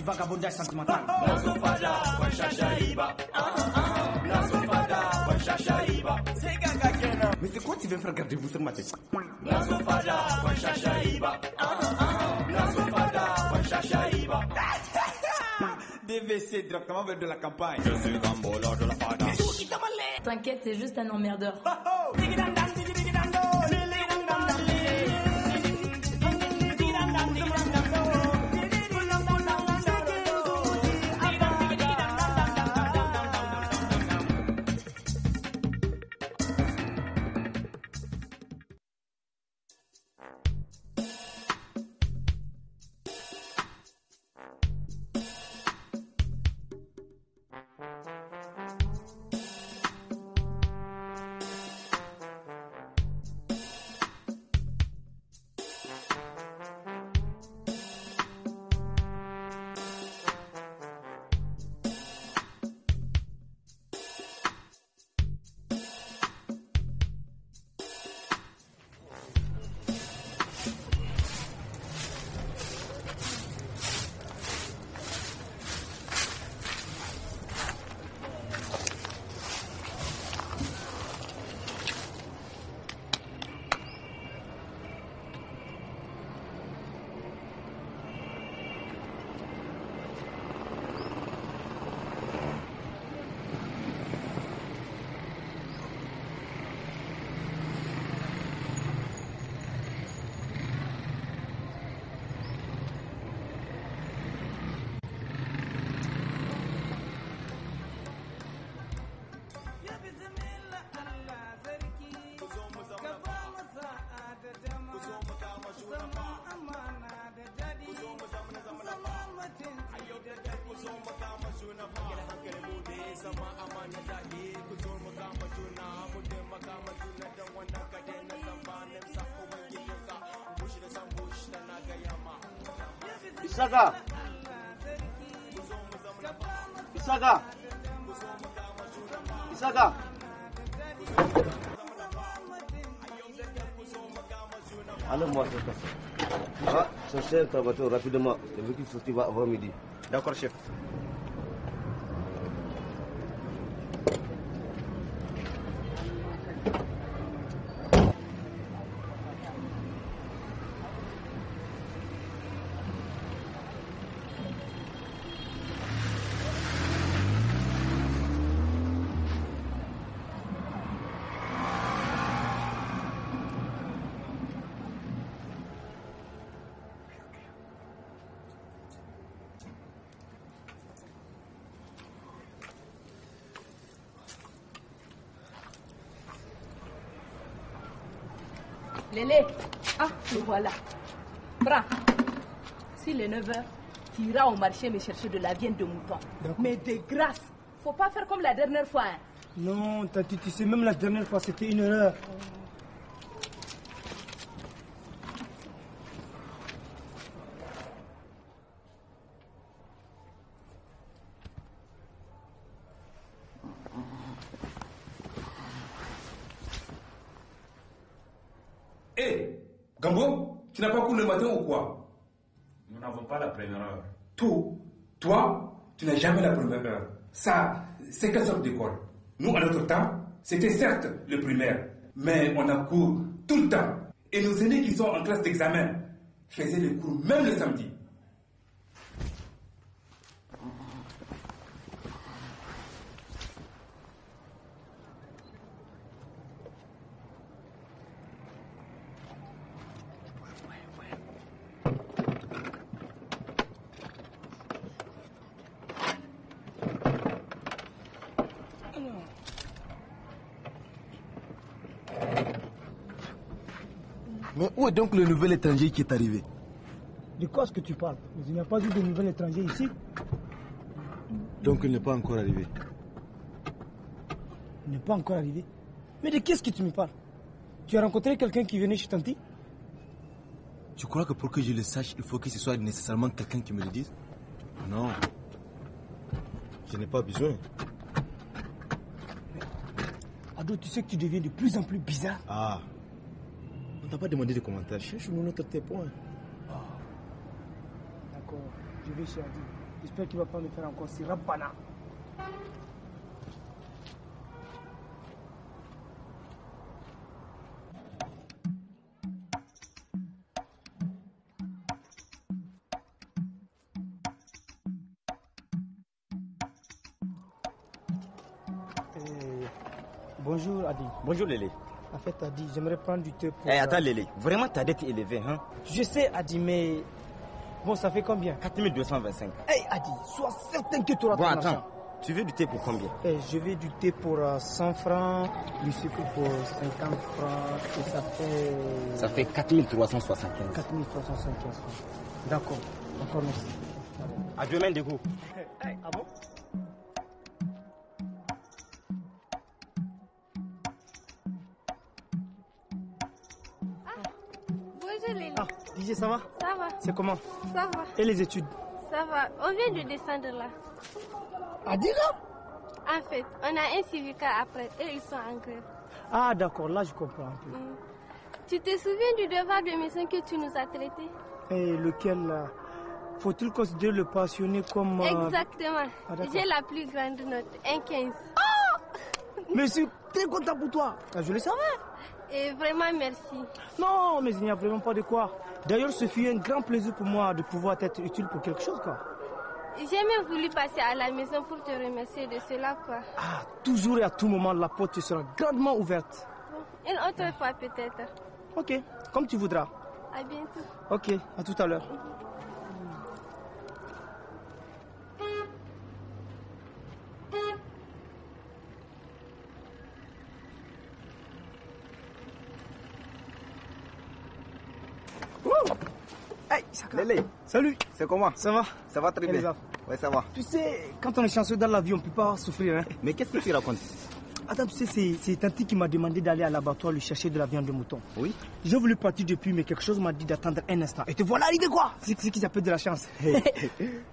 vagabondage sentimental. Mais c'est quoi tu viens faire garder-vous sur ma tête? DVC directement vers de la campagne. Je suis Gambo, lord de la fada. T'inquiète, c'est juste un emmerdeur. Isaka. Isaka. Isaka. Allez-moi, c'est ça. Cherchez ta voiture rapidement. Le véhicule sortira avant midi. D'accord, chef. Lélé, le voilà. Prends. S'il est 9h, tu iras au marché me chercher de la viande de mouton. Mais de grâce, faut pas faire comme la dernière fois. Hein. Non, Tati, tu sais, même la dernière fois, c'était une erreur. Hé, Gambo, tu n'as pas cours le matin ou quoi? Nous n'avons pas la première heure. Toi, tu n'as jamais la première heure. Ça, c'est quelle sorte d'école? Nous, à notre temps, c'était certes le primaire, mais on a cours tout le temps. Et nos aînés qui sont en classe d'examen faisaient les cours même le samedi. Mais où est donc le nouvel étranger qui est arrivé? De quoi est-ce que tu parles? Il n'y a pas eu de nouvel étranger ici. Donc il n'est pas encore arrivé. Il n'est pas encore arrivé. Mais de qui est-ce que tu me parles? Tu as rencontré quelqu'un qui venait chez Tanti? Tu crois que pour que je le sache, il faut que ce soit nécessairement quelqu'un qui me le dise? Non. Je n'ai pas besoin. Ado, tu sais que tu deviens de plus en plus bizarre. Ah. On t'a pas demandé de commentaires. Cherche mon autre tes points. D'accord, je vais chez Adi. J'espère qu'il ne va pas me faire encore si rabana. Bonjour Adi. Bonjour Lélé. En fait Adi, j'aimerais prendre du thé pour... Attends Lélé, vraiment ta dette est élevée, hein? Je sais Adi, mais... Bon, ça fait combien? 4225. Adi, sois certain que tu auras ton argent. Tu veux du thé pour combien? Je veux du thé pour 100 francs, du sucre pour 50 francs, et ça fait... Ça fait 4375. 4375 francs. D'accord, encore merci. À demain, Dégo. Ah bon? Bonjour Lily. Ah, DJ, ça va? Ça va? C'est comment? Ça va. Et les études? Ça va. On vient de descendre là. Adi là? En fait, on a un civica après et ils sont en grève. Ah d'accord, là je comprends un peu. Tu te souviens du devoir de mission que tu nous as traité? Et lequel là? Faut-il considérer le passionné comme... Exactement. J'ai la plus grande note, un 15. Mais je suis très content pour toi. Je le savais. Et vraiment merci. Non, mais il n'y a vraiment pas de quoi. D'ailleurs, ce fut un grand plaisir pour moi de pouvoir être utile pour quelque chose, quoi. J'ai même voulu passer à la maison pour te remercier de cela, quoi. Ah, toujours et à tout moment, la porte te sera grandement ouverte. Une autre fois peut-être. Ok, comme tu voudras. À bientôt. Ok, à tout à l'heure. Hey, Lélé, salut. c'est comment? Ça va? Ça va très bien. Ouais, ça va. Tu sais, quand on est chanceux dans la vie, on ne peut pas souffrir. Hein? Mais qu'est-ce que tu racontes? Attends, tu sais, c'est Tanti qui m'a demandé d'aller à l'abattoir lui chercher de la viande de mouton. Oui. J'ai voulu partir depuis, mais quelque chose m'a dit d'attendre un instant. Et te voilà arrivé quoi? C'est ce qui s'appelle de la chance. Hey.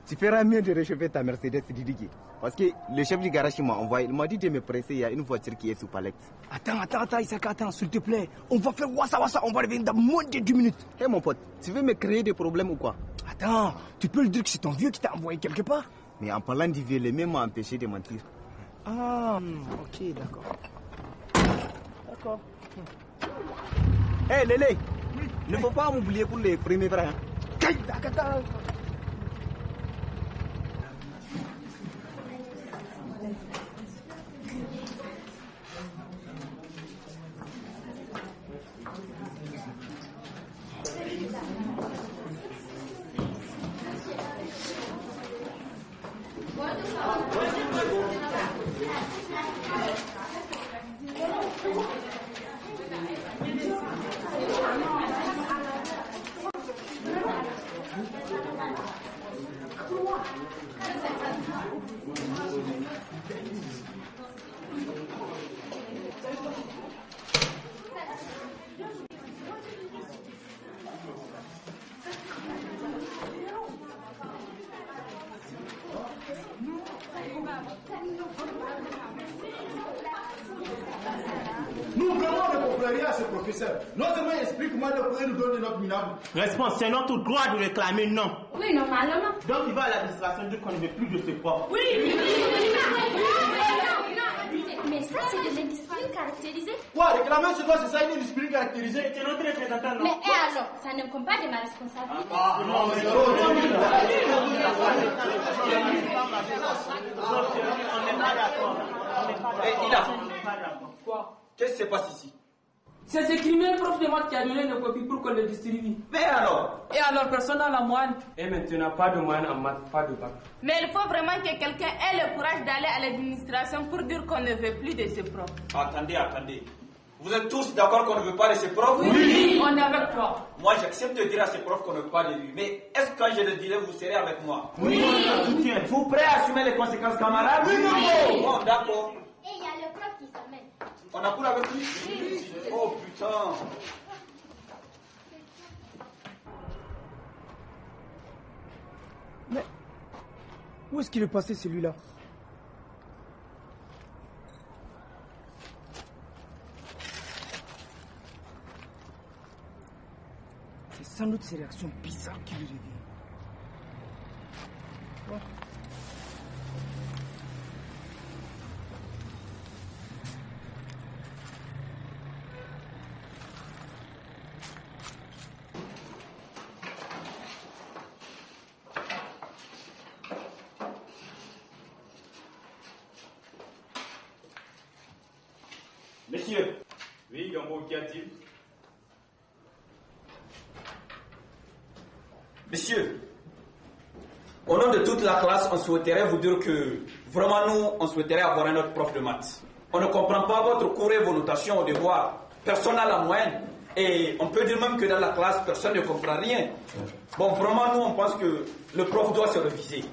Tu feras mieux de réchauffer ta Mercedes Didiki. Parce que le chef du garage m'a envoyé, il m'a dit de me presser, il y a une voiture qui est sous palette. Attends, Isaka, attends, s'il te plaît. On va faire wassa, on va revenir dans moins de 10 minutes. Hé mon pote, tu veux me créer des problèmes ou quoi? Attends, tu peux le dire que c'est ton vieux qui t'a envoyé quelque part? Mais en parlant du vieux, le même m'a empêché de mentir. Ah, ok, d'accord. D'accord. Hé Lélé, ne faut pas m'oublier pour les premiers vrais. Attends. Nous vraiment ne comprenons rien à ce professeur. Non seulement il explique comment il pourrait nous donner notre minable. Réponse, c'est notre droit de réclamer non. Oui, normalement. Donc il va à l'administration dire qu'on ne veut plus de ce prof. Oui. Mais ça, c'est de l'indiscipline caractérisée. Quoi, réclamer c'est quoi? C'est ça une discipline caractérisée? C'est notre représentant, non? Mais alors, ça ne compte pas de ma responsabilité. Ah non, mais On n'est pas d'accord. Hé, Ila. Quoi? Qu'est-ce qui se passe ici? C'est ce criminel prof de maths qui a donné nos copies pour qu'on les distribue. Mais alors? Et alors, personne n'a la moyenne. Et maintenant, pas de moyenne en maths, pas de bac. Mais il faut vraiment que quelqu'un ait le courage d'aller à l'administration pour dire qu'on ne veut plus de ces profs. Attendez. Vous êtes tous d'accord qu'on ne veut pas de ces profs? Oui, on est avec toi. Moi, j'accepte de dire à ces profs qu'on ne veut pas de lui. Mais est-ce que quand je le dirai, vous serez avec moi? Oui, on soutient. Vous prêts à assumer les conséquences, camarades? Oui, non. Bon, d'accord. Et il y a le prof qui s'amène. On a couru avec lui? Oui. Oh putain. Mais où est-ce qu'il est passé celui-là? C'est sans doute ces réactions bizarres qui lui reviennent. Bon. Messieurs. Oui, Gambo, qu'y a-t-il? Messieurs, au nom de toute la classe, on souhaiterait vous dire que vraiment nous, on souhaiterait avoir un autre prof de maths. On ne comprend pas votre cours et vos notations au devoir. Personne n'a la moyenne. Et on peut dire même que dans la classe, personne ne comprend rien. Bon, vraiment, nous, on pense que le prof doit se réviser.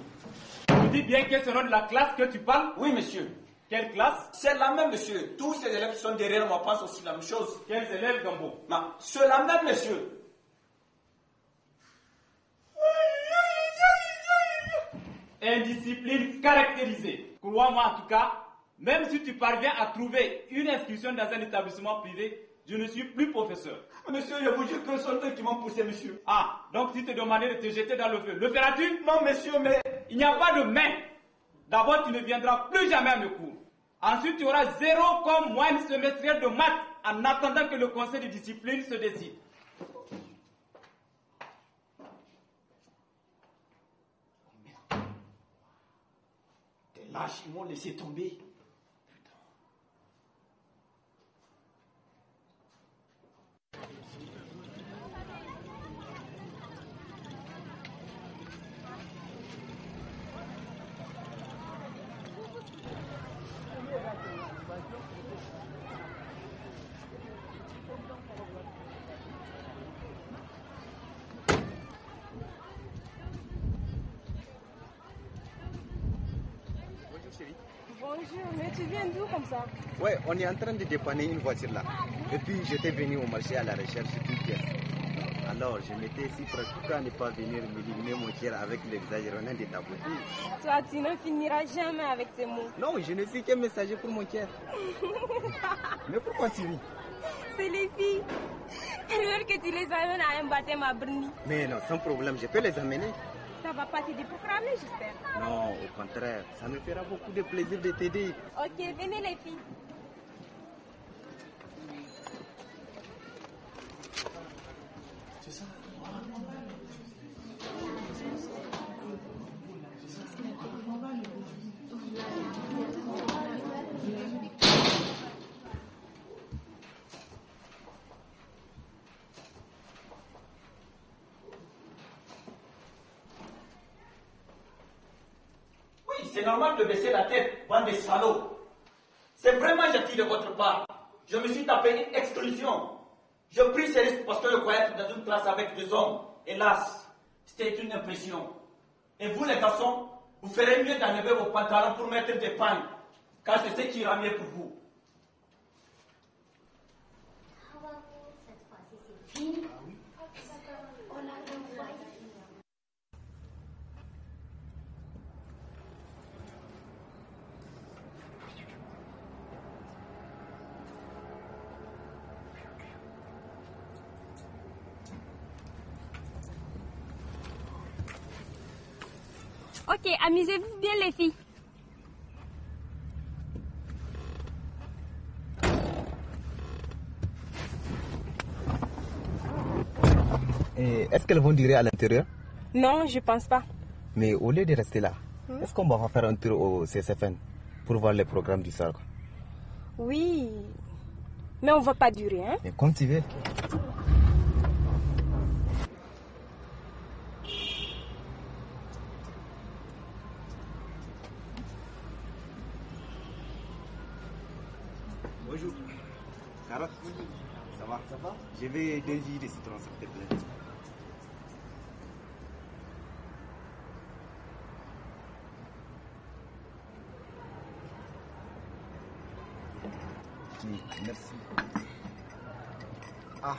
Tu dis bien que c'est le nom de la classe que tu parles? Oui, monsieur. Quelle classe? C'est la même, monsieur. Tous ces élèves qui sont derrière moi pensent aussi la même chose. Quels élèves, Gambo? C'est la même, monsieur. Indiscipline caractérisée. Crois-moi en tout cas, même si tu parviens à trouver une inscription dans un établissement privé, je ne suis plus professeur. Monsieur, je vous jure que ce sont eux qui m'ont poussé, monsieur. Ah, donc si tu te demandais de te jeter dans le feu, le feras-tu? Non, monsieur, mais... Il n'y a pas de mais. D'abord, tu ne viendras plus jamais à mes cours. Ensuite, tu auras 0 comme moyenne semestrielle de maths en attendant que le conseil de discipline se décide. T'es lâche, ils m'ont laissé tomber. Bonjour, mais tu viens d'où comme ça? Ouais, on est en train de dépanner une voiture là. Et puis j'étais venu au marché à la recherche d'une pièce. Alors je m'étais si prêt, pourquoi ne pas venir m'éliminer mon cœur avec l'exagération de ta beauté? Toi, tu ne finiras jamais avec ces mots. Non, je ne suis qu'un messager pour mon cœur. Mais pourquoi tu ris? C'est les filles. Elles veulent que tu les amènes à un baptême à Brni. Mais non, sans problème, je peux les amener. Ça va pas t'aider pour cramer, j'espère. Non, au contraire, ça me fera beaucoup de plaisir de t'aider. Ok, venez les filles. C'est normal de baisser la tête, bande de salauds. C'est vraiment gentil de votre part. Je me suis tapé une exclusion. Je pris ces risques parce que je croyais être dans une classe avec des hommes. Hélas, c'était une impression. Et vous les garçons, vous ferez mieux d'enlever vos pantalons pour mettre des pagnes, car c'est ce qui ira mieux pour vous. Cette fois-ci, c'est fini. On l'a renvoyé. Ok, amusez-vous bien les filles. Et est-ce qu'elles vont durer à l'intérieur? Non, je pense pas. Mais au lieu de rester là, est-ce qu'on va faire un tour au CSFN pour voir les programmes du soir? Oui, mais on va pas durer, hein? Mais comme tu veux. Bonjour. Carotte. Ça va? Ça va? Je vais 2 jus de citron, s'il te plaît. Oui, merci. Ah.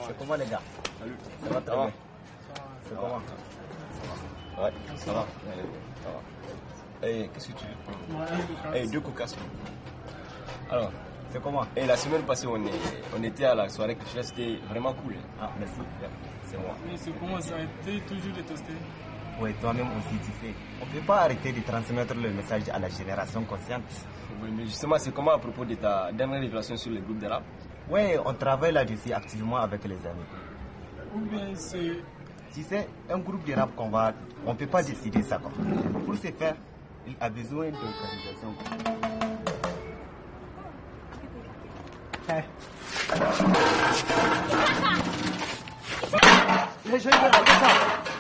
C'est comment les gars? Salut. Ça va très bien? C'est comment? Ouais, ça va. Ça va. Eh, qu'est-ce que tu veux? Eh, 2 coca. Alors, c'est comment? Et la semaine passée, on était à la soirée que c'était vraiment cool. Ah, merci. C'est moi. Mais c'est comment ça a été toujours de toaster? Oui, toi-même aussi, tu sais. On ne peut pas arrêter de transmettre le message à la génération consciente. Oui, mais justement, c'est comment à propos de ta dernière révélation sur le groupe de rap? Oui, on travaille là-dessus activement avec les amis. Ou bien c'est... Tu sais, un groupe de rap on ne peut pas décider ça. Quoi. Pour ce faire, Il a besoin d'organisation.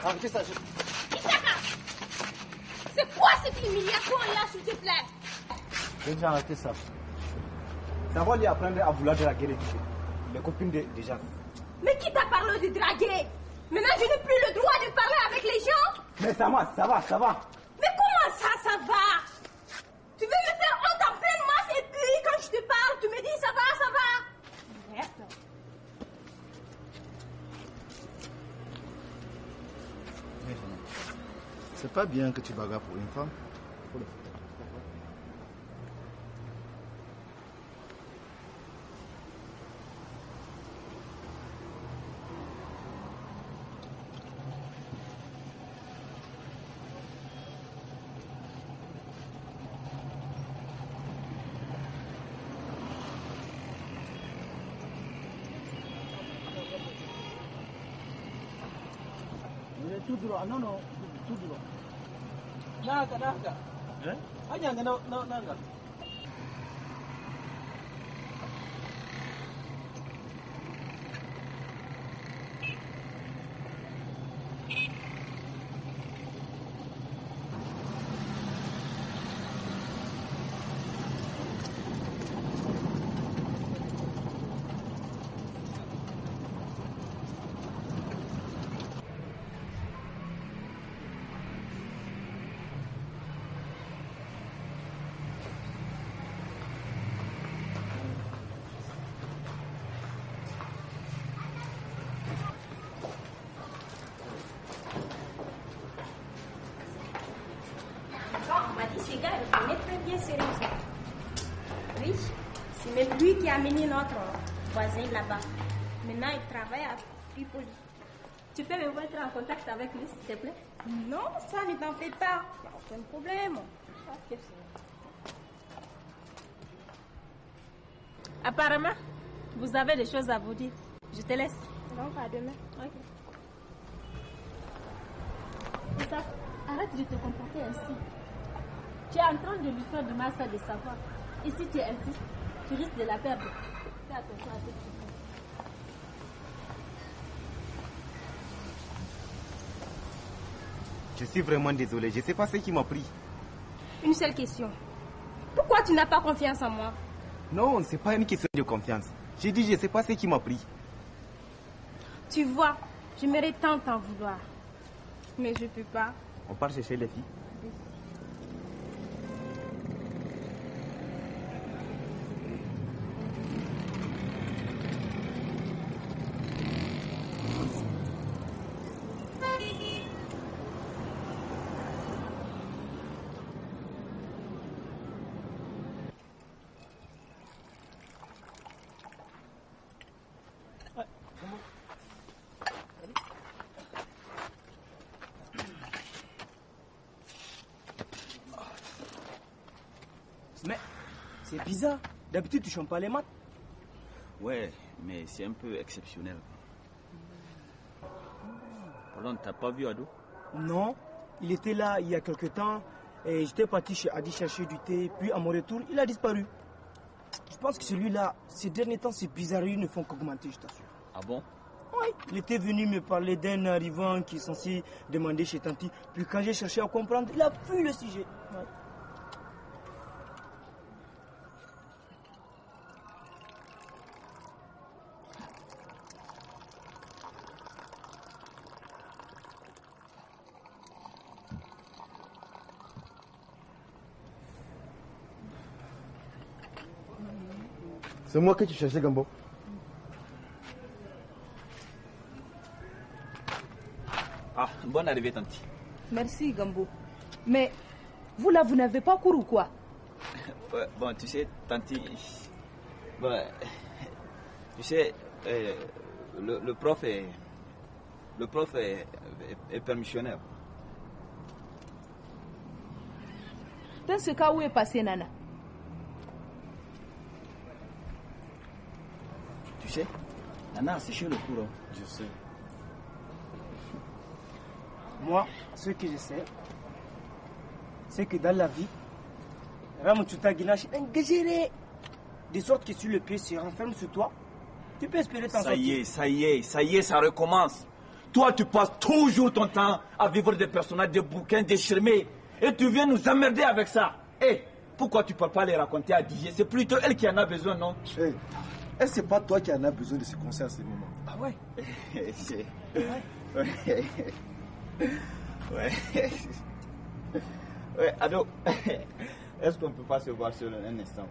Arrêtez ça. C'est quoi cette humiliation-là, s'il te plaît? Je vais arrêter ça. Ça va lui apprendre à vouloir draguer les copines des gens. Mais qui t'a parlé de draguer? Maintenant, je n'ai plus le droit de parler avec les gens? Mais ça va. Mais comment ça va? Tu veux me faire honte en pleine masse et puis quand je te parle, tu me dis ça va? Merde. C'est pas bien que tu bagarres pour une femme. Faut le faire. Tout droit, non, tout droit. Naga. Hanya naga. Ce gars, il connaît très bien ses raisons. Oui, c'est même lui qui a amené notre voisin là-bas. Maintenant, il travaille à Tripoli. Tu peux me mettre en contact avec lui, s'il te plaît? Non, ça ne t'en fait pas. Il n'y a aucun problème. Apparemment, vous avez des choses à vous dire. Je te laisse. Donc, à demain. Ok. Ça, arrête de te comporter ainsi. Tu es en train de lui faire du mal sans le savoir. Et si tu insistes, tu risques de la perdre. Fais attention à ce que tu fais. Je suis vraiment désolé, je ne sais pas ce qui m'a pris. Une seule question. Pourquoi tu n'as pas confiance en moi? Non, ce n'est pas une question de confiance. J'ai dit, je ne sais pas ce qui m'a pris. Tu vois, j'aimerais tant t'en vouloir. Mais je ne peux pas. On part chercher les filles. Mais c'est bizarre. D'habitude, tu chantes pas les maths. Ouais, mais c'est un peu exceptionnel. Pardon, t'as pas vu Ado? Non, il était là il y a quelque temps et j'étais parti chez Adi chercher du thé. Puis à mon retour, il a disparu. Je pense que celui-là, ces derniers temps, ces bizarreries ne font qu'augmenter, je t'assure. Ah bon? Oui, il était venu me parler d'un arrivant qui est censé demander chez Tanti. Puis quand j'ai cherché à comprendre, il a fui le sujet. Ouais. C'est moi que tu cherchais, Gambo. Ah, bonne arrivée, Tanti. Merci, Gambo. Mais vous là, vous n'avez pas cours ou quoi? Ouais, bon, tu sais, Tanti, bon, tu sais, le prof est permissionnaire. Dans ce cas, où est passé Nana? Tu sais, Nana, c'est chez le courant. Je sais. Moi, ce que je sais, c'est que dans la vie, Ramatuta Guinache est engagé. De sorte que si le pied se renferme sur toi, tu peux espérer t'en sortir. Ça y est, ça recommence. Toi, tu passes toujours ton temps à vivre des personnages, des bouquins déchirmés. Et tu viens nous emmerder avec ça. Hé, pourquoi tu ne peux pas les raconter à DJ? C'est plutôt elle qui en a besoin, non? Hey, est-ce que c'est pas toi qui en as besoin de ce concert à ce moment? Ah ouais? Ouais, Ado, est-ce qu'on peut pas se voir sur un instant?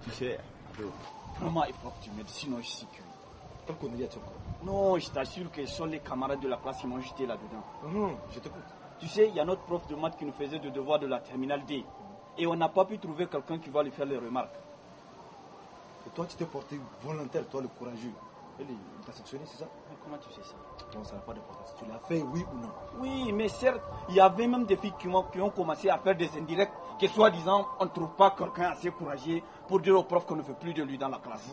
Tu sais, Ado, vraiment il faut que tu m'aides, sinon je suis cuit. Tant qu'on y est encore. Non, je t'assure que ce sont les camarades de la classe qui m'ont jeté là-dedans. Je t'écoute. Tu sais, il y a notre prof de maths qui nous faisait des devoirs de la terminale D. Et on n'a pas pu trouver quelqu'un qui va lui faire les remarques. Et toi, tu t'es porté volontaire, toi le courageux. Il t'a sanctionné, c'est ça? Mais comment tu sais ça? Non, ça n'a pas d'importance. Tu l'as fait, oui ou non? Oui, mais certes, il y avait même des filles qui ont commencé à faire des indirects, que soi-disant, on ne trouve pas quelqu'un assez courageux pour dire au prof qu'on ne veut plus de lui dans la classe.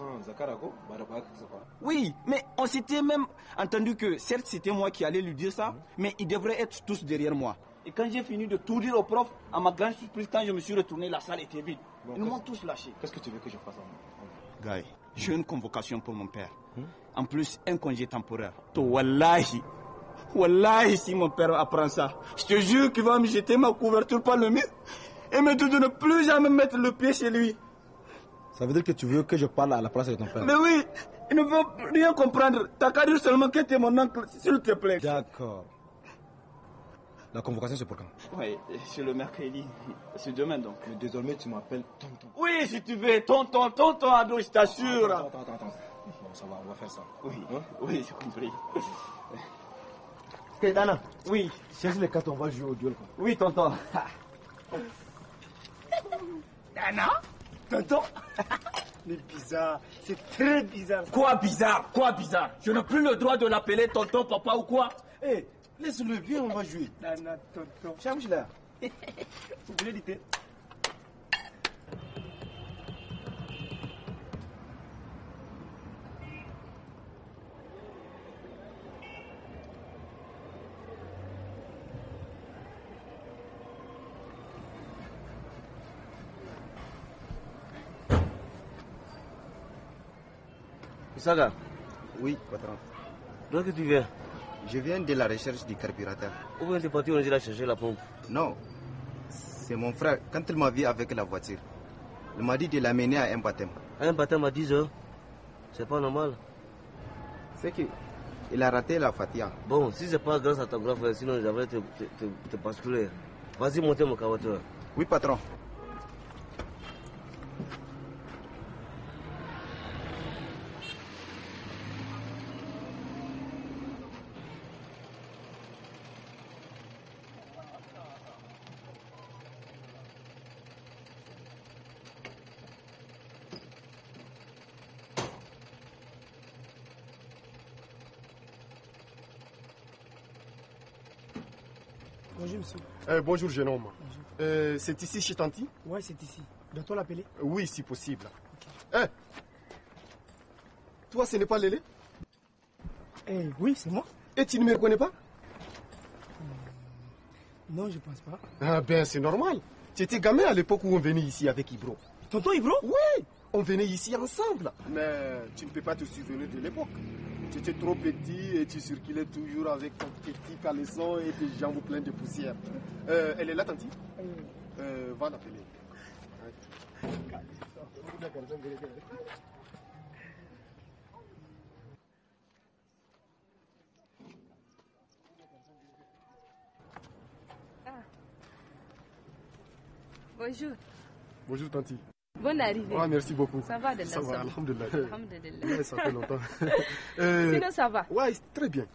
Oui, mais on s'était même entendu que certes, c'était moi qui allais lui dire ça, mais ils devraient être tous derrière moi. Et quand j'ai fini de tout dire au prof, à ma grande surprise, quand je me suis retourné, la salle était vide. Ils m'ont tous lâché. Qu'est-ce que tu veux que je fasse? Guy, j'ai une convocation pour mon père. En plus, un congé temporaire. Wallahi, si mon père apprend ça, je te jure qu'il va me jeter ma couverture par le mur et me dire de ne plus jamais mettre le pied chez lui. Ça veut dire que tu veux que je parle à la place de ton père? Mais oui, il ne veut rien comprendre. T'as qu'à dire seulement que tu es mon oncle, s'il te plaît. D'accord. La convocation, c'est pour quand? Oui, c'est le mercredi. C'est demain donc. Mais désormais, tu m'appelles tonton. Oui, si tu veux, tonton, Ado, je t'assure. Attends. Bon, ça va, on va faire ça. Oui, oui, j'ai compris. Ok, Dana. Oui. Cherche les cartes, on va jouer au duel. Oui, tonton. Dana? Tonton? Mais bizarre, c'est très bizarre. Quoi bizarre? Je n'ai plus le droit de l'appeler tonton, papa ou quoi? Hé, laisse-le, viens, on va jouer. Dana, tonton. Change là. Vous voulez dire? Saga. Oui, patron. D'où que tu viens? Je viens de la recherche du carburateur. Où bien tu es parti, on a chercher la pompe? Non, c'est mon frère. Quand il m'a vu avec la voiture, il m'a dit de l'amener à un baptême. Un baptême à 10 heures? C'est pas normal. C'est qu'il a raté la Fatia. Bon, si c'est pas grâce à ton grand frère, sinon j'avais te basculer. Vas-y, montez mon carburateur. Oui, patron. Bonjour, monsieur. Bonjour, jeune homme. C'est ici chez Tanti? Oui, c'est ici. Doit-on l'appeler? Oui, si possible. Okay. Toi, ce n'est pas Lélé? Oui, c'est moi. Et tu ne me reconnais pas? Non, je pense pas. Ah ben, c'est normal. Tu étais gamin à l'époque où on venait ici avec Ibro. Tonton Ibro? Oui, on venait ici ensemble. Mais tu ne peux pas te souvenir de l'époque. Tu étais trop petit et tu circulais toujours avec ton petit caleçon et tes jambes pleines de poussière. Elle est là, Tanti? Va l'appeler. Bonjour. Bonjour, Tanti. Bonne arrivée. Ah, merci beaucoup. Ça va de la Ça va, alhamdulillah. Alhamdulillah. Ça fait longtemps. Sinon, ça va? Oui, très bien.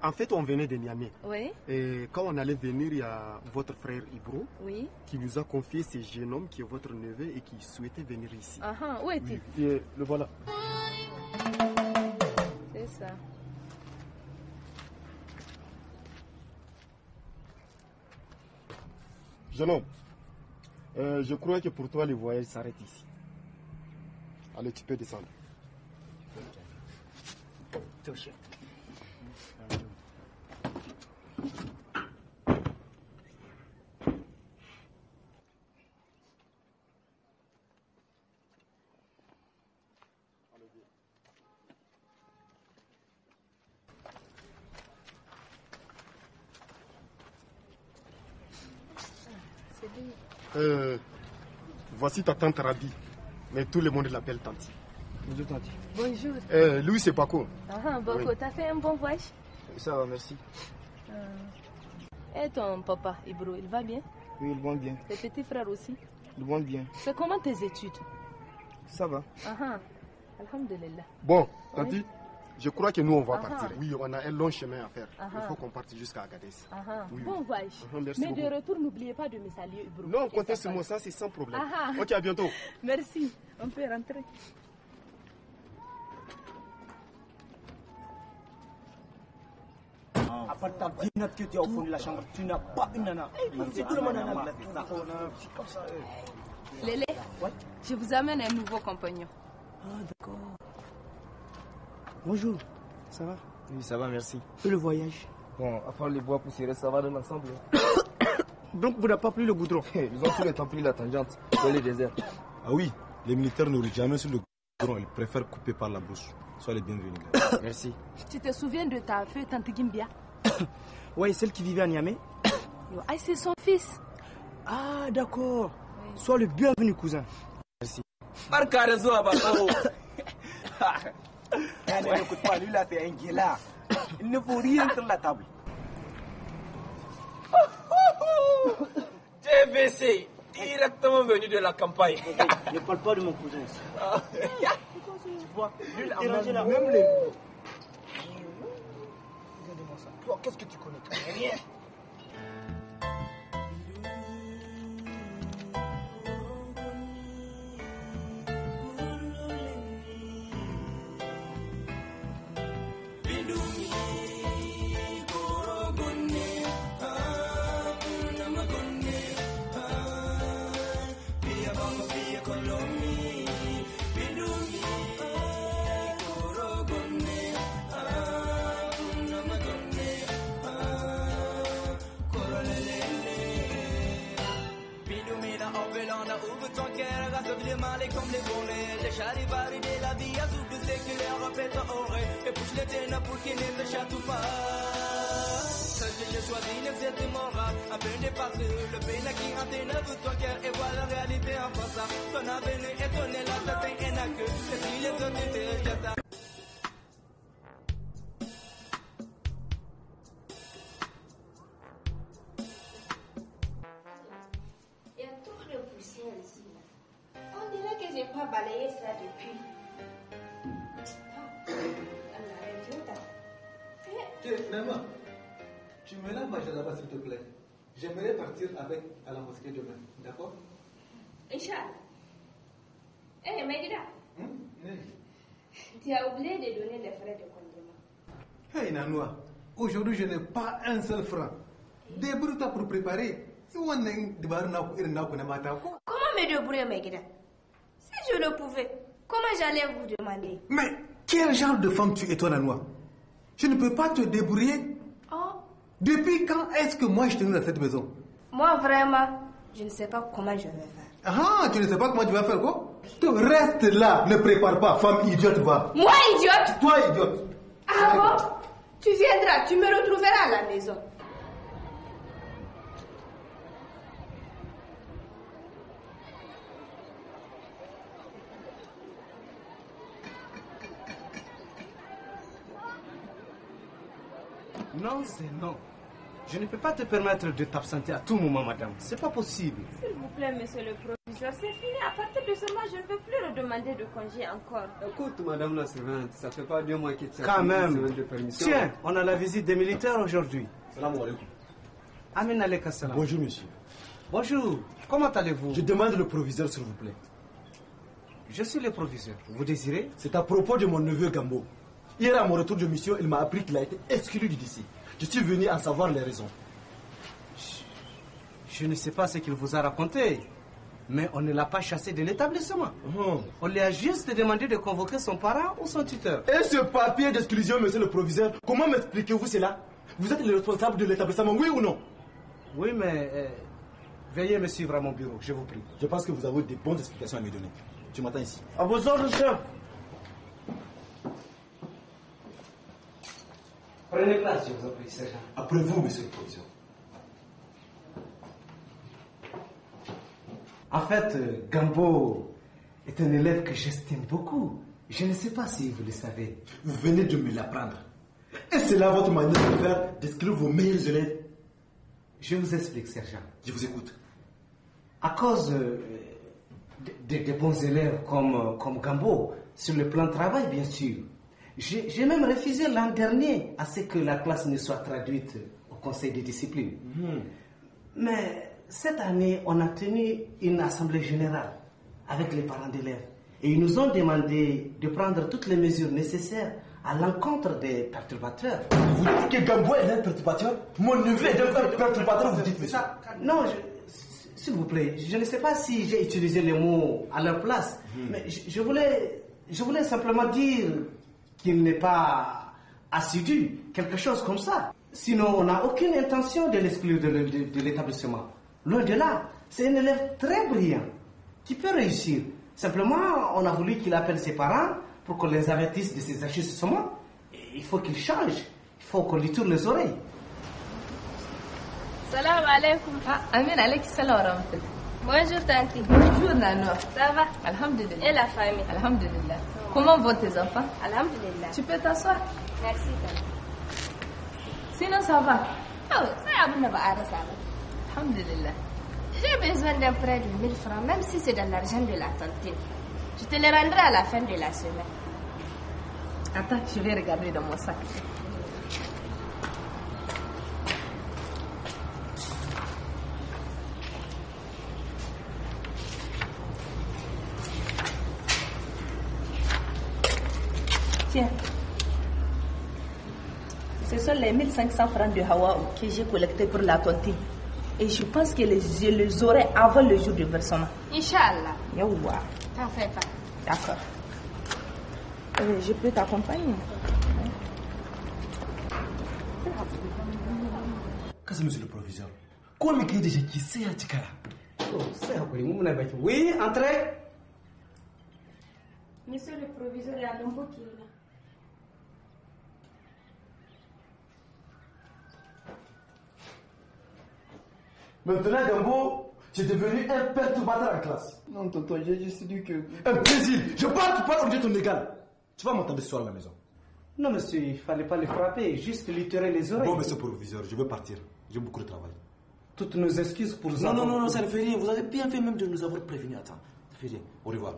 En fait, on venait de Niamey. Oui. Et quand on allait venir, il y a votre frère Ibro qui nous a confié ce jeune homme qui est votre neveu et qui souhaitait venir ici. Où est-il? Et le voilà. C'est ça. Jeune homme, je crois que pour toi, le voyage s'arrête ici. Allez, tu peux descendre. Voici ta tante Rabi. Mais tout le monde l'appelle Tanti. Bonjour, Tanti. Bonjour. Lui, c'est Paco. Boko, Oui. t'as fait un bon voyage? Ça va, merci. Et ton papa, Ibro, il va bien? Oui, il va bien. Tes petits frères aussi? Ils vont bien. C'est comment tes études? Ça va. Alhamdulillah. Bon, Oui. Tanti, je crois que nous, on va Ah, partir. ah. Oui, on a un long chemin à faire. Ah, Il ah. faut qu'on parte jusqu'à Agadez. Oui, Bon oui. voyage. Merci Mais de beaucoup. retour, n'oubliez pas de me saluer, Ibro. Non, Ok, comptez ça sur va. moi, ça c'est sans problème. Ah, ah. Ok, à bientôt. Merci. On peut rentrer. À part ta binotte que tu as au fond de la chambre, tu n'as pas une nana. C'est tout le monde en a. C'est ça. C'est comme ça. Lélé, je vous amène un nouveau compagnon. Ah, d'accord. Bonjour. Ça va? Oui, ça va, merci. Et le voyage? Bon, à part les bois poussiéreux, ça va dans l'ensemble. Donc, vous n'avez pas pris le goudron? Ils ont tout le temps pris la tangente dans les déserts. Ah oui, les militaires ne roulent jamais sur le goudron, ils préfèrent couper par la bouche. Sois les bienvenus. Merci. Tu te souviens de ta fille, Tante Gimbia? Oui, celle qui vivait à Niamey? Ah, c'est son fils. Ah, d'accord. Sois le bienvenu, cousin. Merci. Barka da zuwa bako. N'écoute pas, lui là c'est un guélard. Il ne faut rien sur la table. TVC, directement venu de la campagne. Ne parle pas de mon cousin. Tu vois, lui là, Dérangez la- même les... Regardez-moi ça. Toi, qu'est-ce que tu connais? Tu connais rien. Comme les volets, les charivari de la vie à sous que séculaire répète oré et pousse les ténèbres pour qu'il ne te château pas. Seul que j'ai choisi ne c'était mon rap, à peine dépassé le pays qui antenne tout ton cœur et voir la réalité en face. Ton avenir est ton élan, ça t'est un accueil, et si les autres étaient déjà. Il y a trop de poussière ici. On dirait que je n'ai pas balayé ça depuis. Maman, tu me laves ma là-bas s'il te plaît. J'aimerais partir avec à la mosquée demain, d'accord? Inch'Allah. Eh, Maïdida, tu as oublié de donner les frais de conduite. Hey Nanoua, aujourd'hui je n'ai pas un seul franc. Débrouille-toi pour préparer. Comment me débrouiller, Maïdida? Si je le pouvais, comment j'allais vous demander? Mais quel genre de femme tu es toi Nanoua? Je ne peux pas te débrouiller. Oh, Depuis quand est-ce que moi je t'ai mis dans cette maison? moi vraiment, je ne sais pas comment je vais faire. Ah, tu ne sais pas comment tu vas faire quoi? Donc reste là, ne prépare pas, femme idiote va. Moi, idiote? Toi idiote. Ah bon? Tu viendras, tu me retrouveras à la maison. Non, c'est non. Je ne peux pas te permettre de t'absenter à tout moment, madame. C'est pas possible. S'il vous plaît, monsieur le proviseur, c'est fini. À partir de ce moment, je ne veux plus redemander de congé encore. Écoute, madame la servante, ça fait pas 2 mois que tu as Quand pris une même. semaine de permission. Tiens, on a la visite des militaires aujourd'hui. Salam alaikum. Amin alaikum salam. Bonjour, monsieur. Bonjour. Comment allez-vous? Je demande le proviseur, s'il vous plaît. Je suis le proviseur. Vous désirez? C'est à propos de mon neveu Gambo. Hier, à mon retour de mission, il m'a appris qu'il a été exclu du lycée. Je suis venu en savoir les raisons. Je ne sais pas ce qu'il vous a raconté, mais on ne l'a pas chassé de l'établissement. On lui a juste demandé de convoquer son parent ou son tuteur. Et ce papier d'exclusion, monsieur le proviseur, comment m'expliquez-vous cela? Vous êtes le responsable de l'établissement, oui ou non? Oui, mais veuillez me suivre à mon bureau, je vous prie. Je pense que vous avez des bonnes explications à me donner. Tu m'attends ici. À vos ordres, chef. Prenez place, je vous en prie, sergent. Après vous, monsieur le proviseur. En fait, Gambo est un élève que j'estime beaucoup. Je ne sais pas si vous le savez. Vous venez de me l'apprendre. Est-ce c'est là votre manière de faire, d'exclure vos meilleurs élèves? Je vous explique, sergent. Je vous écoute. À cause des bons élèves comme Gambo, sur le plan de travail, bien sûr, j'ai même refusé l'an dernier à ce que la classe ne soit traduite au conseil de discipline. Mais cette année, on a tenu une assemblée générale avec les parents d'élèves. Et ils nous ont demandé de prendre toutes les mesures nécessaires à l'encontre des perturbateurs. Vous dites que Gambo est un perturbateur? Mon neveu est un perturbateur, vous dites, monsieur? Non, s'il vous plaît, je ne sais pas si j'ai utilisé les mots à leur place, mais je voulais simplement dire qu'il n'est pas assidu, quelque chose comme ça. Sinon, on n'a aucune intention de l'exclure de l'établissement. Loin de là, c'est un élève très brillant, qui peut réussir. Simplement, on a voulu qu'il appelle ses parents pour qu'on les avertisse de ses ajustements. Il faut qu'il change. Il faut qu'on lui tourne les oreilles. Salam alaikum. Amin alaikum salam. Bonjour Tanti. Bonjour Nano. Ça va? Alhamdulillah. Et la famille? Alhamdulillah. Comment vont tes enfants? Alhamdulillah. Tu peux t'asseoir? Merci Tanti. Sinon ça va? Oh, ça va. Alhamdulillah. J'ai besoin d'un prêt de 1000 francs, même si c'est de l'argent de la tontine. Je te le rendrai à la fin de la semaine. Attends, je vais regarder dans mon sac. Tiens. Ce sont les 1500 francs de Hawa que j'ai collectés pour la tontine. Et je pense que je les aurai avant le jour du versement. Inch'Allah. Yaouwa. T'en fais pas. D'accord. Je peux t'accompagner. Qu'est-ce que monsieur le proviseur? Quoi me déjà qui c'est à Tikala? Oui, entrez. Monsieur le proviseur est à Dombo qui est là. Maintenant, Gambo, tu es devenu un perturbateur en classe. Non, tonton, j'ai juste dit que... Imbécile! Je parle, tu parles, on dit ton égal. Tu vas m'entendre ce soir à la maison. Non, monsieur, il ne fallait pas le frapper, juste lui tirer les oreilles. Bon, monsieur le proviseur, je veux partir. J'ai beaucoup de travail. Toutes nos excuses pour ça. Non, ça ne fait rien. Vous avez bien fait même de nous avoir prévenus. Attends, ça ne fait rien. Au revoir.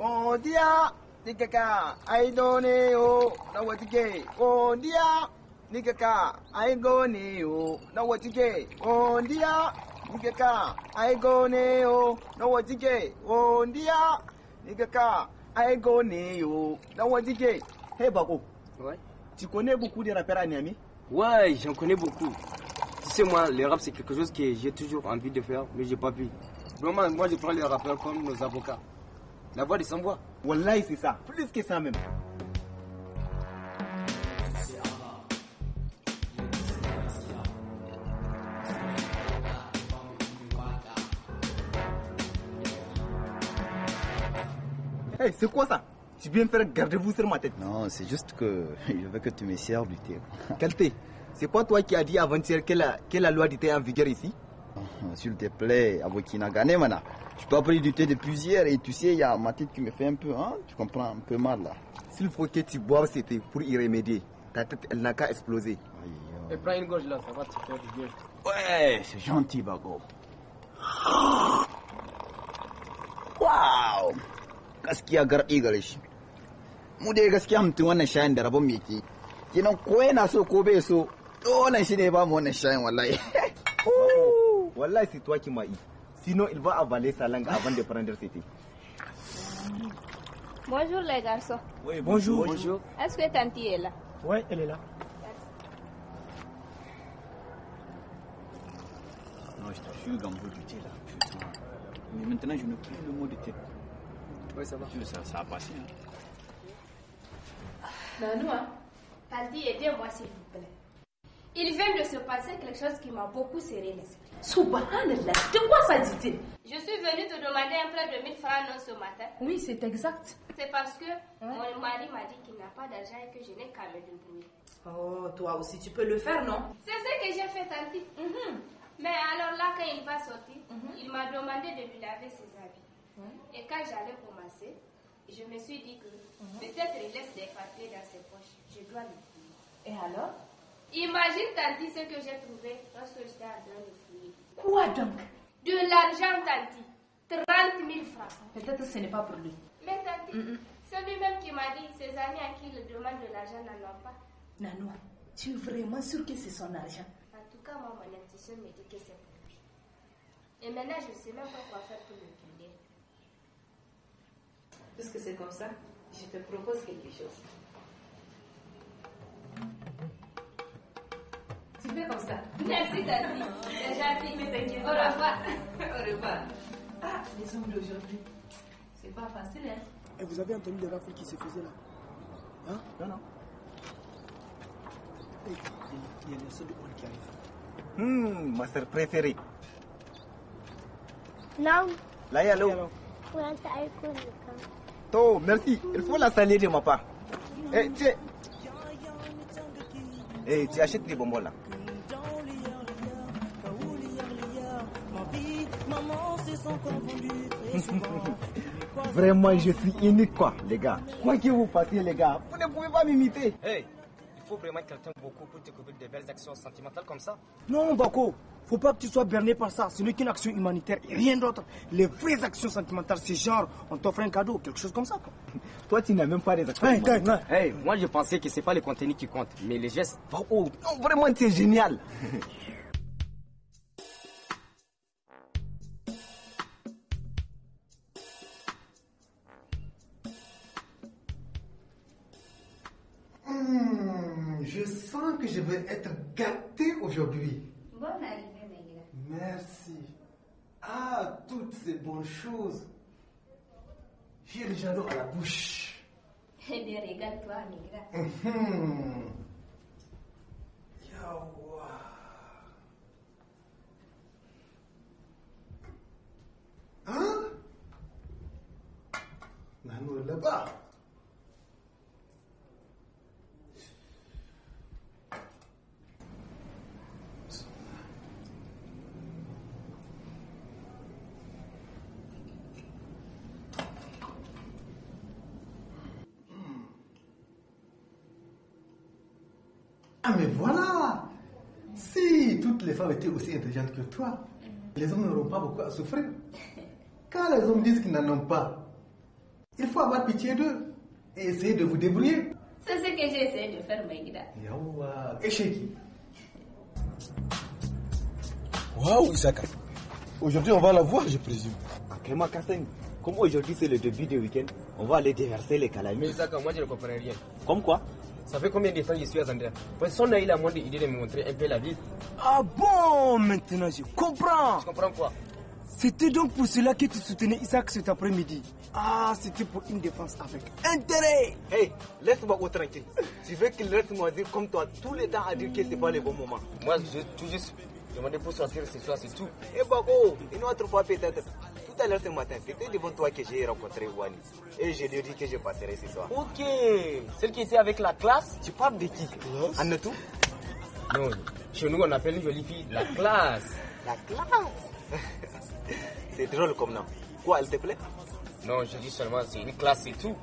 Oh dia, nikaka, I don't know, now what you get. Oh dia, nikaka, I go neo, now what you get. Oh dia, nikaka, I go neo, now what you get. Oh dia, nikaka, I go neo, now what you get. Hey Bako, ouais. Tu connais beaucoup de rappeurs à Niamey? Ouais, j'en connais beaucoup. Tu sais, moi, le rap, c'est quelque chose que j'ai toujours envie de faire, mais j'ai pas pu. Vraiment, moi, je prends les rappeurs comme nos avocats. La voix des sans-voix. Wallahi, c'est ça. Plus que ça même. Hey, c'est quoi ça? Tu viens faire garder-vous sur ma tête? Non, c'est juste que je veux que tu me serves du thé. Quel thé? C'est pas toi qui as dit avant-hier que la loi du thé est en vigueur ici? S'il te plaît, Abokina Gane, mana. Je peux appeler du thé depuis hier et tu sais, il y a ma tête qui me fait un peu, hein? Tu comprends, un peu mal là. S'il faut que tu boives ce thé pour y remédier, ta tête, elle n'a qu'à exploser. Et prends une gorge là, ça va te faire du bien. Ouais, c'est gentil, Bago. Wow! Gaskiya garɗi gare shi. Mu dai gaskiya mutum wannan shayin da rabon yake. Kinan ko yana so ko bai so, dole shi ne ba mu wannan shayin wallahi. Wallahi c'est toi qui m'as eu. Sinon il va avaler sa langue avant de prendre ce thé. Bonjour les garçons. Oui, bonjour. Bonjour. Est-ce que Tanti est là? Oui, elle est là. Non, je te jure, Gambo, du thé là. Putain. Mais maintenant, je ne plus le mot de thé. Oui, ça va. Ça a passé. Non, hein. Tanti, aidez-moi s'il vous plaît. Il vient de se passer quelque chose qui m'a beaucoup serré l'esprit. Subhanallah, de quoi s'agit-il? Je suis venue te demander un prêt de 1000 francs non ce matin. Oui, c'est exact. C'est parce que mon mari m'a dit qu'il n'a pas d'argent et que je n'ai qu'à me débrouiller. Oh, toi aussi, tu peux le faire, non? C'est ce que j'ai fait, Tanti. Mais alors là, quand il va sortir, il m'a demandé de lui laver ses habits. Et quand j'allais commencer, je me suis dit que peut-être il laisse des papiers dans ses poches. Je dois le fouiller. Et alors? Imagine, Tanti, ce que j'ai trouvé lorsque j'étais en train de fouiller. Quoi donc? De l'argent, Tanti. 30 000 francs. Peut-être que ce n'est pas pour lui. Mais Tanti, c'est lui-même qui m'a dit ses amis à qui il demande de l'argent n'en ont pas. Nanou, tu es vraiment sûr que c'est son argent? En tout cas, moi, mon intuition me dit que c'est pour lui. Et maintenant, je ne sais même pas quoi faire pour le guider. Puisque c'est comme ça, je te propose quelque chose. Tu fais comme ça. Merci, Tanti. C'est gentil. Mais t'inquiète Au pas. revoir. Au revoir. Ah, les hommes d'aujourd'hui, c'est pas facile, hein? Et vous avez entendu les rafles qui se faisaient là? Hein? Non. Il y a le seul de Juan qui arrive. Ma sœur préférée. Non. Là, y a l'eau. Oh, merci. Il faut la saluer de ma part. Tu achètes des bonbons là. Vraiment, je suis unique quoi, les gars. Quoi que vous fassiez, les gars, vous ne pouvez pas m'imiter. Hey, il faut vraiment quelqu'un beaucoup pour découvrir des belles actions sentimentales comme ça. Non, Bako, faut pas que tu sois berné par ça. Ce n'est qu'une action humanitaire et rien d'autre. Les vraies actions sentimentales, c'est genre, on t'offre un cadeau, quelque chose comme ça. Quoi. Toi, tu n'as même pas des actions humanitaires. Hey, moi je pensais que c'est pas le contenu qui compte, mais les gestes. Oh, non, vraiment, c'est génial. Je sens que je vais être gâté aujourd'hui. Bonne arrivée, Negra. Merci. Ah, toutes ces bonnes choses. J'ai déjà l'eau à la bouche. Eh bien, regarde-toi, Negra. Yawa. Hein? Nanou est là-bas. Ah mais voilà! Si toutes les femmes étaient aussi intelligentes que toi, les hommes n'auront pas beaucoup à souffrir. Quand les hommes disent qu'ils n'en ont pas, il faut avoir pitié d'eux et essayer de vous débrouiller. C'est ce que j'ai essayé de faire, Maïda. Yawa! Et chez qui? Waouh, Isaka. Aujourd'hui, on va la voir, je présume. Clément Kassem, comme aujourd'hui c'est le début du week-end, on va aller déverser les calamités. Mais Isaka, moi je ne comprends rien. Comme quoi? Ça fait combien de temps que je suis à Zandria? Personne n'a eu la moindre idée de me montrer un peu la ville. Ah bon, maintenant je comprends. Tu comprends quoi? C'était donc pour cela que tu soutenais Isaac cet après-midi. Ah, c'était pour une défense avec intérêt. Hey, laisse-moi tranquille. Tu veux qu'il reste moisir comme toi tout le temps à dire que c'est pas le bon moment? Moi, je tout juste demandé pour sortir ce soir, c'est tout. Eh Bako, une autre fois peut-être. Tout à l'heure ce matin, c'était devant toi que j'ai rencontré Wani. Et je lui ai dit que je passerai ce soir. Ok, celle qui était avec la classe? Tu parles de qui? Annetou? Non, chez nous on appelle une jolie fille la classe. La classe? C'est drôle comme nom. Quoi, elle te plaît? Non, je dis seulement c'est une classe, c'est tout.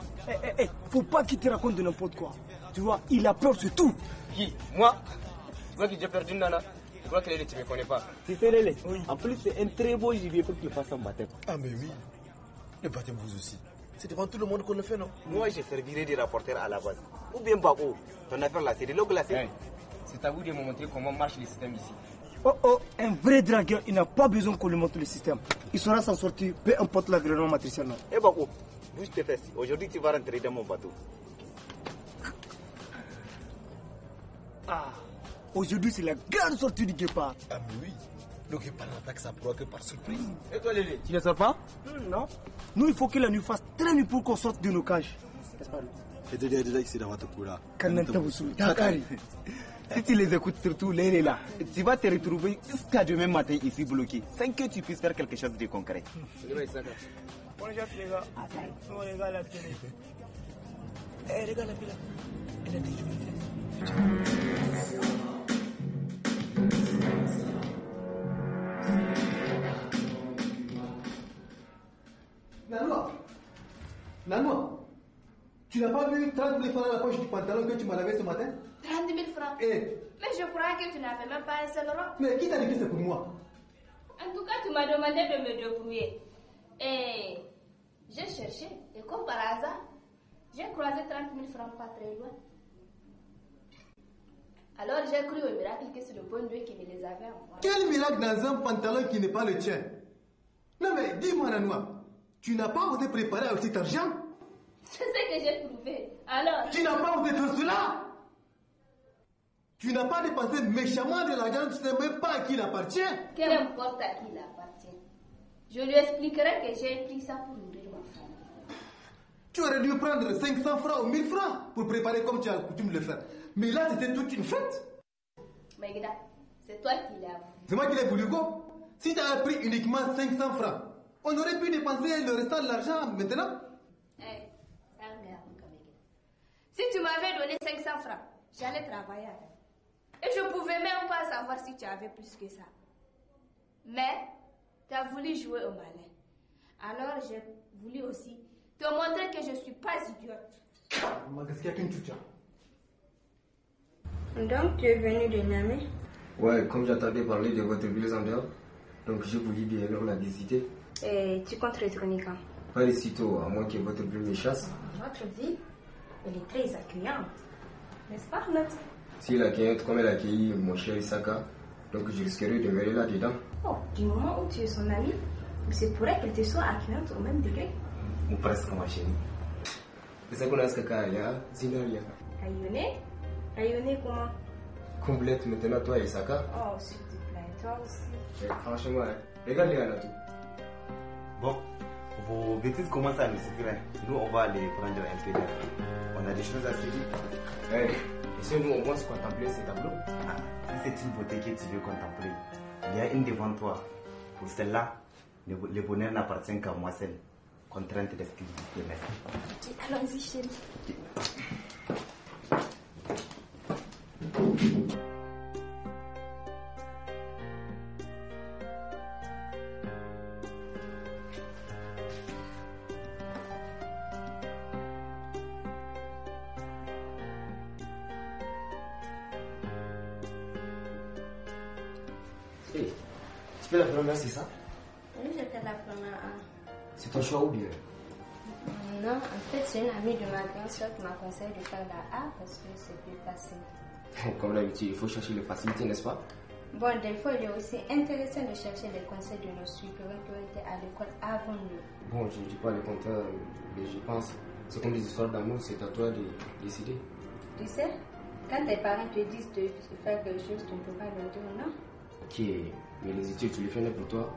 Faut pas qu'il te raconte de n'importe quoi. Tu vois, il a peur de tout. Qui? Moi? Tu crois que j'ai perdu une nana? Je crois que Lélé, tu ne me connais pas. Tu sais Lélé? Oui. En plus, c'est un très beau gibier pour qu'il fasse un baptême. Ah mais oui. Le baptême vous aussi. C'est devant tout le monde qu'on le fait, non? Moi, je servirai de rapporteur à la base. Ou bien Bako, ton affaire là, c'est de l'eau glacée. Hey, c'est à vous de me montrer comment marche le système ici. Oh, un vrai dragueur, il n'a pas besoin qu'on lui montre le système. Il saura s'en sortir, peu importe l'environnement matriciel. Eh Bako, Bouge tes fesses. Aujourd'hui, tu vas rentrer dans mon bateau. Ah, aujourd'hui, c'est la grande sortie du guépard. Ah, mais oui. Le guépard n'attaque sa proie que par surprise. Et toi, Lélé, Tu ne sors pas? Non. Nous, il faut que la nuit fasse très nuit pour qu'on sorte de nos cages. N'est-ce pas? Je te dis déjà ici dans votre coula. Si tu les écoutes, surtout les là, tu vas te retrouver jusqu'à demain matin ici bloqué, sans que tu puisses faire quelque chose de concret. Bonjour les gars. Oh les gars, la télé. Eh, regarde la fille là. Elle a des jolies fesses. Nanoa, tu n'as pas vu 30 000 francs dans la poche du pantalon que tu m'as lavé ce matin? 30 000 francs. Mais je crois que tu n'avais même pas un seul rond. Mais qui t'a dit que c'est pour moi? En tout cas, tu m'as demandé de me débrouiller. Et j'ai cherché. Et comme par hasard, j'ai croisé 30 000 francs pas très loin. Alors j'ai cru au miracle que c'est le bon Dieu qui me les avait envoyés. Quel miracle dans un pantalon qui n'est pas le tien? Non mais dis-moi Nanoa, tu n'as pas osé préparer avec cet argent? C'est ce que j'ai trouvé. Alors... Tu n'as pas osé faire cela? Tu n'as pas dépensé méchamment de l'argent, tu ne sais même pas à qui il appartient? Qu'importe à qui il appartient. Je lui expliquerai que j'ai pris ça pour nourrir ma famille. Tu aurais dû prendre 500 francs ou 1000 francs pour préparer comme tu as coutume de le faire. Mais là, c'était toute une fête. Mais regarde, c'est toi qui l'as voulu. C'est moi qui l'ai voulu quoi? Si tu avais pris uniquement 500 francs, on aurait pu dépenser le restant de l'argent maintenant. Si tu m'avais donné 500 francs, j'allais travailler avec. Et je ne pouvais même pas savoir si tu avais plus que ça. Mais tu as voulu jouer au malin. Alors j'ai voulu aussi te montrer que je ne suis pas idiote. Qu'est-ce qu'il y a qu'une chucha? Donc tu es venu de Niamey? Ouais, comme j'entendais parler de votre ville en dehors, donc j'ai voulu bien la visiter. Et tu comptes retourner quand? Pas de sitôt, à moins que votre ville me chasse. Votre ville, elle est très accueillante. N'est-ce pas, Arnaud? Si elle accueille comme elle a accueilli mon cher Isaka, donc je risquerais de me là-dedans. Oh, du moment où tu es son ami, c'est pour elle qu'elle te soit accueillante au même degré. Ou presque ma chérie. C'est ça qu'on a ce cas là, Zinaria. Rayonner? Rayonner comment? Complète maintenant toi Isaka. Oh, s'il te plaît, toi aussi. Franchement, regarde les Anatou. Bon, vos bêtises commencent à nous suffire. Nous, on va aller prendre un peu d'air. On a des choses à se dire. Hey, et si nous, on va se contempler ces tableaux? Si c'est une beauté que tu veux contempler, il y a une devant toi. Pour celle-là, le bonheur n'appartient qu'à moi seul. Contrainte d'exclusivité. Allons-y, chérie. Tu fais la première, c'est ça? Oui, je fais la première. C'est ton choix ou bien? Non, en fait, c'est une amie de ma grande soeur qui m'a conseillé de faire la A parce que c'est plus facile. Comme d'habitude, il faut chercher les facilités, n'est-ce pas? Bon, des fois, il est aussi intéressant de chercher les conseils de nos supérieurs qui ont été à l'école avant nous. Bon, je ne dis pas le contraire, mais je pense, c'est comme des histoires d'amour, c'est à toi de décider. Tu sais, quand tes parents te disent de faire quelque chose, tu ne peux pas leur dire non. Ok, mais les études, tu les fais pour toi.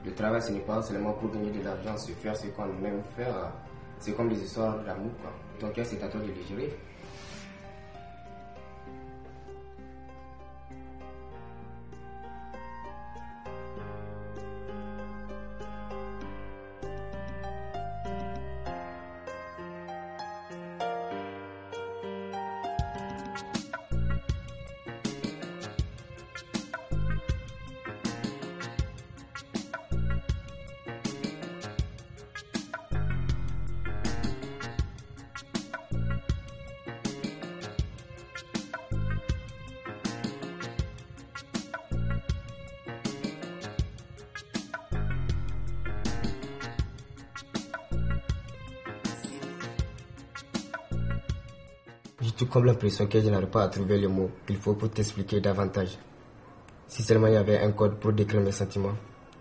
Le travail, ce n'est pas seulement pour gagner de l'argent, se faire ce qu'on aime faire. C'est comme des histoires d'amour, quoi. Ton cœur, c'est à toi de les gérer. J'ai tout comme l'impression que je n'arrive pas à trouver les mots qu'il faut pour t'expliquer davantage. Si seulement il y avait un code pour décrire mes sentiments,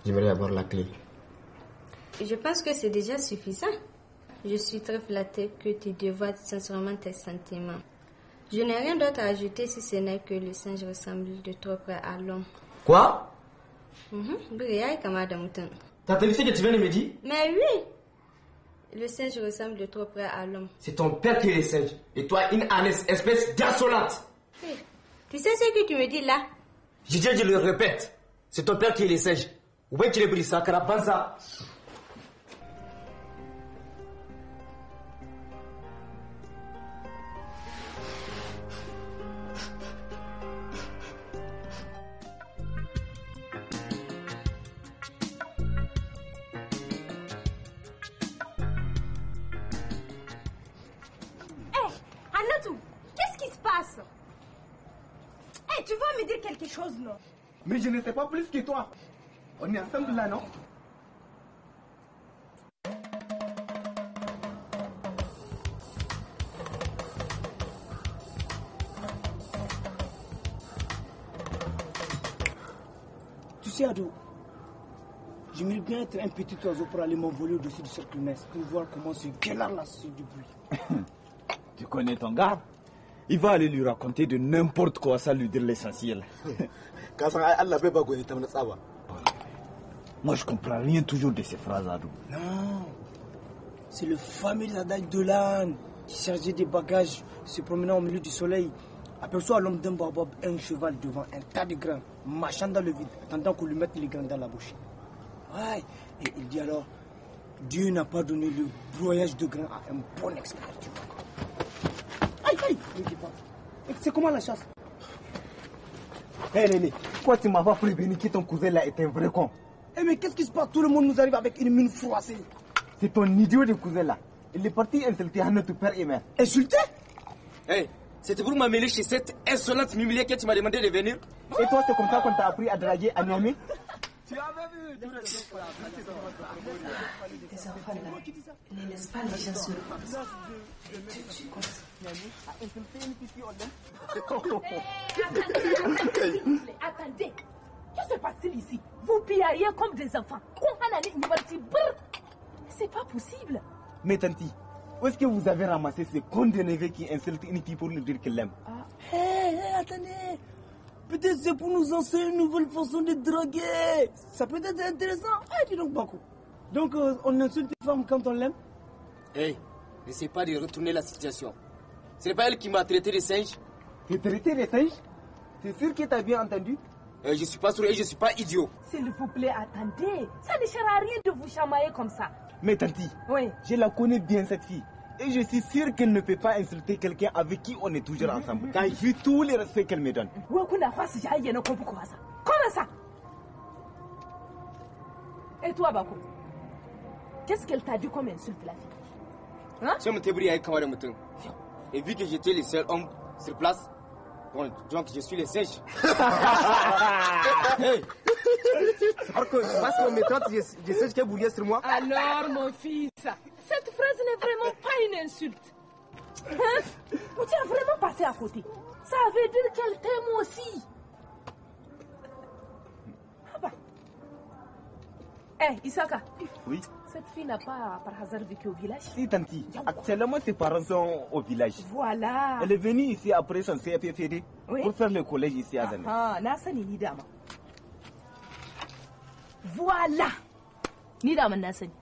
j'aimerais avoir la clé. Je pense que c'est déjà suffisant. Je suis très flattée que tu dévoiles sincèrement tes sentiments. Je n'ai rien d'autre à ajouter si ce n'est que le singe ressemble de trop près à l'homme. Quoi? T'as entendu ce que tu viens de me dire? Mais oui! Le singe ressemble de trop près à l'homme. C'est ton père qui est le singe. Et toi, une ânesse, espèce d'insolente. Hey, tu sais ce que tu me dis là? Je le répète. C'est ton père qui est le singe. Ou bien tu l'as pris ça, Karabanza. Tu vas me dire quelque chose, non? Mais je ne sais pas plus que toi. On est ensemble là, non? Tu sais, Ado, j'aimerais bien être un petit oiseau pour aller m'envoler au-dessus du cercle mess pour voir comment ce gueulard là c'est du bruit. Tu connais ton gars? Il va aller lui raconter de n'importe quoi, ça lui dire l'essentiel. Moi, je comprends rien toujours de ces phrases, Adou. Non, c'est le fameux adage de l'âne qui chargeait des bagages, se promenant au milieu du soleil, aperçoit l'homme d'un baobab et un cheval devant un tas de grains, marchant dans le vide, attendant qu'on lui mette les grains dans la bouche. Ouais, et il dit alors, Dieu n'a pas donné le broyage de grains à un bon expert. Aïe, aïe, c'est comment la chasse? Hé Néné, pourquoi tu m'as pas prévenu que ton cousin là est un vrai con? Eh mais qu'est-ce qui se passe? Tout le monde nous arrive avec une mine froissée. C'est ton idiot de cousin là. Il est parti insulter notre père et mère. Insulter? Hey, c'était pour m'amener chez cette insolente mimilière que tu m'as demandé de venir? Et toi, c'est comme ça qu'on t'a appris à draguer à Niamey? Tu avais vu? Les enfants là, ne laisse pas les gens se reposer. Attendez, que se passe-t-il ici? Vous piaillez comme des enfants. C'est pas possible. Mais Tanti, où est-ce que vous avez ramassé ce con de neveu qui insulte une fille pour lui dire qu'elle l'aime? Hé, attendez. Peut-être c'est pour nous enseigner une nouvelle façon de draguer. Ça peut être intéressant. Ah, dis donc, Bako. Donc, on insulte une femme quand on l'aime? Hey, n'essaie pas de retourner la situation. Ce n'est pas elle qui m'a traité de singe. Tu traité de singe? C'est sûr que tu as bien entendu? Je suis pas sourd et je suis pas idiot. S'il vous plaît, attendez. Ça ne sert à rien de vous chamailler comme ça. Mais Tanti, oui, je la connais bien cette fille. Et je suis sûr qu'elle ne peut pas insulter quelqu'un avec qui on est toujours ensemble. Car vu tous les respects qu'elle me donne. Comment ça? Et toi, Bako? Qu'est-ce qu'elle t'a dit comme insulte, la fille? Hein? Et vu que j'étais le seul homme sur place, bon, donc je suis le singe. Hey. Parce qu'on me traite de singe qui est bourrier sur moi. Alors, mon fils, cette phrase n'est vraiment pas une insulte. Hein? Ou tu as vraiment passé à côté? Ça veut dire qu'elle t'aime aussi. Ah bah. Isaka. Oui. Cette fille n'a pas par hasard vécu au village? Si, Tanti. Actuellement, ses parents sont au village. Voilà. Elle est venue ici après son CFFD pour faire le collège ici à Zané. Ah, Nassani Nidama. Voilà. Nidama Nassani.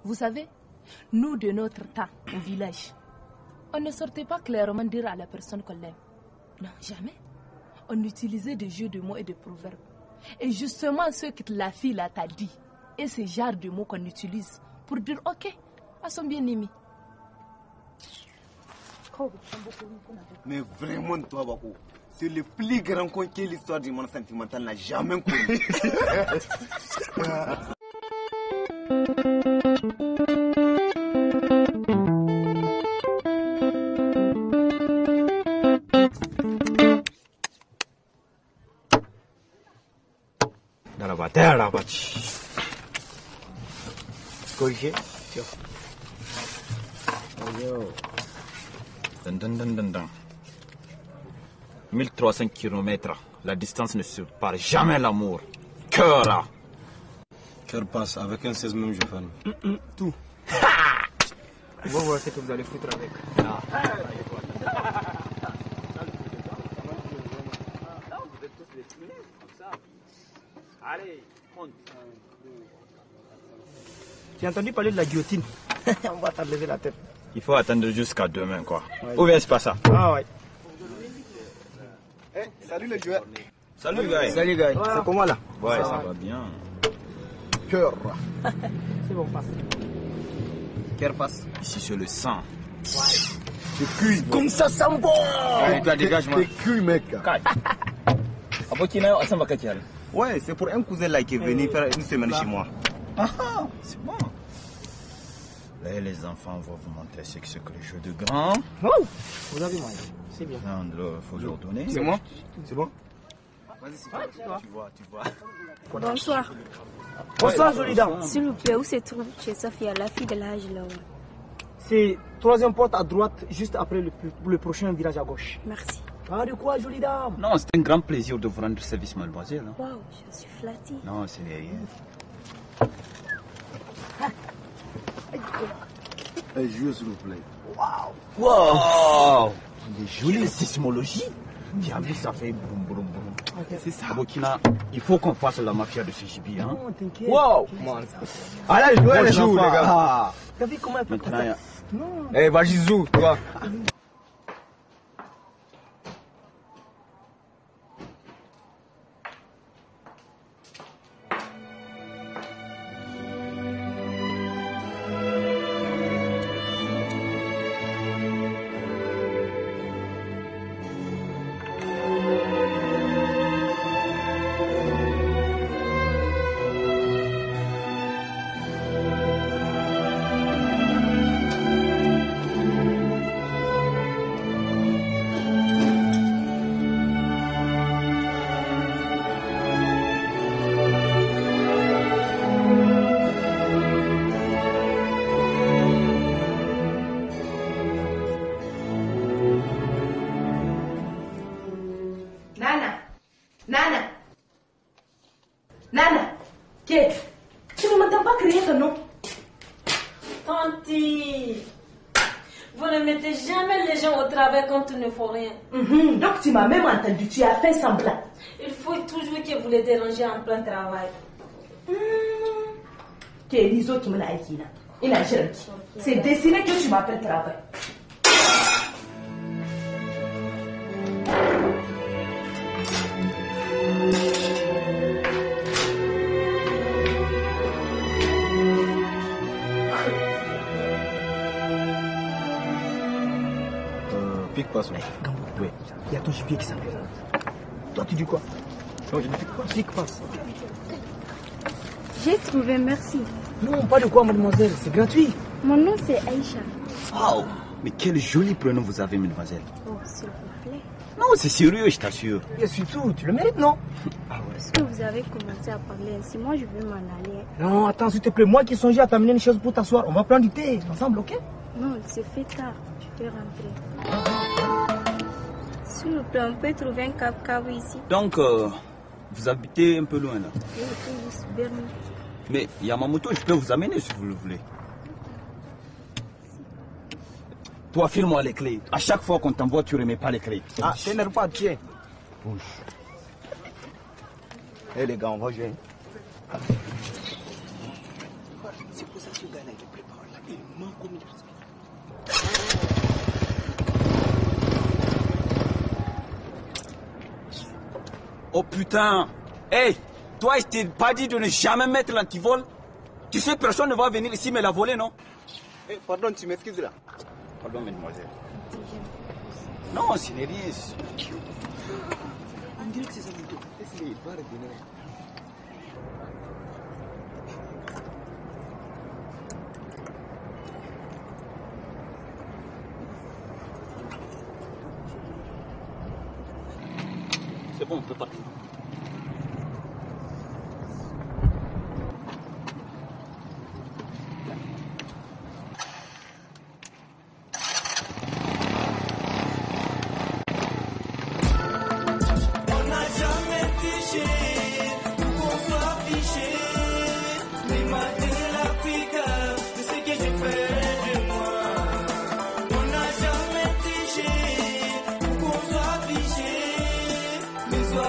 Vous savez, nous de notre temps au village, on ne sortait pas clairement dire à la personne qu'on l'aime. Non, jamais. On utilisait des jeux de mots et des proverbes. Et justement, ce que la fille là t'a dit, et ce genre de mots qu'on utilise pour dire ok à son bien-aimé. Mais vraiment, toi, Bako, c'est le plus grand con que l'histoire du monde sentimental n'a jamais connu. Corrigé. Dun. 1300 km, la distance ne sépare jamais l'amour. Cœur là. Cœur passe, avec un 16 même je ferme. Tout. On va voir ce que vous allez foutre avec. Allez, monte. J'ai entendu parler de la guillotine. On va t'enlever la tête. Il faut attendre jusqu'à demain, quoi. Ouais. Ou bien c'est pas ça. Ah ouais. Salut les joueurs. Salut, gars. Salut, gars. Ouais. C'est comment là? Ouais, ça va bien. Cœur. C'est bon, passe. Cœur passe. Ici, c'est le sang. C'est cuit. Comme ça sent bon. Ouais, toi, dégage-moi. C'est cuit, mec. Ouais, c'est pour un cousin là qui est venu faire une semaine chez moi. Ah, c'est bon. Là, les enfants vont vous montrer ce que c'est que le jeu de grand. Oh, vous avez mal. C'est bien. Non, il faut leur donner. C'est moi? C'est bon? Vas-y, c'est toi. Tu vois. Bonsoir. Bonsoir, jolie dame. S'il vous plaît, où se trouve chez Safia, la fille de l'âge là? C'est troisième porte à droite, juste après le prochain virage à gauche. Merci. Ah, de quoi, jolie dame? Non, c'est un grand plaisir de vous rendre service, mademoiselle. Hein. Waouh, je suis flattée. Non, c'est rien. Jouez s'il vous plaît. Wow! Il est joli, sismologie. Tu as vu, ça fait boum boum boum. C'est ça. Burkina, il faut qu'on fasse la mafia de CGB. Hein? Non, t'inquiète. Wow! Allez, jouez les Bonjour, enfants. les gars. T'as vu comment elle fait Maintenant, ça? Non. Eh, vas-y, Zou, toi. Nana, tu ne m'entends pas crier ce nom? Tanti, vous ne mettez jamais les gens au travail quand ils ne font rien. Donc tu m'as même entendu, tu as fait semblant. Il faut toujours que vous les dérangez en plein travail. L'ISO qui me l'a dit là. Il a géré. C'est dessiné que tu m'appelles travail. Pique passe. Gambo, oui. Il y a ton gibier qui s'appelle là. Toi, tu dis quoi? Non, je ne pique pas. Pique passe. J'ai trouvé, merci. Non, pas de quoi, mademoiselle. C'est gratuit. Mon nom, c'est Aïcha. Wow! Mais quel joli prénom vous avez, mademoiselle. Oh, s'il vous plaît. Non, c'est sérieux, je t'assure. Et surtout, tu le mérites, non? Puisque vous avez commencé à parler ainsi, moi, je vais m'en aller. Non, attends, s'il te plaît. Moi qui songeais à t'amener une chose pour t'asseoir. On va prendre du thé ensemble, ok? Non, il se fait tard. Je peux rentrer. S'il vous plaît, on peut trouver un cave-cave ici. Donc, vous habitez un peu loin là. Je suis juste Bernie. Mais Yamamoto, je peux vous amener si vous le voulez. Toi, file-moi les clés. À chaque fois qu'on t'envoie, tu ne remets pas les clés. Ah, t'énerve pas, tiens. Bouge. Eh les gars, on va jouer. C'est pour ça que ce gars-là, il prépare là. Il manque comme il Oh putain! Hey! Toi, je t'ai pas dit de ne jamais mettre l'antivol? Tu sais, personne ne va venir ici me la voler, non? Eh, pardon, tu m'excuses là. Pardon, mademoiselle. Non, ce n'est rien. On dirait que c'est ça, laisse-le, il va revenir. C'est bon, on peut partir.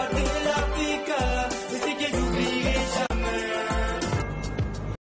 partir.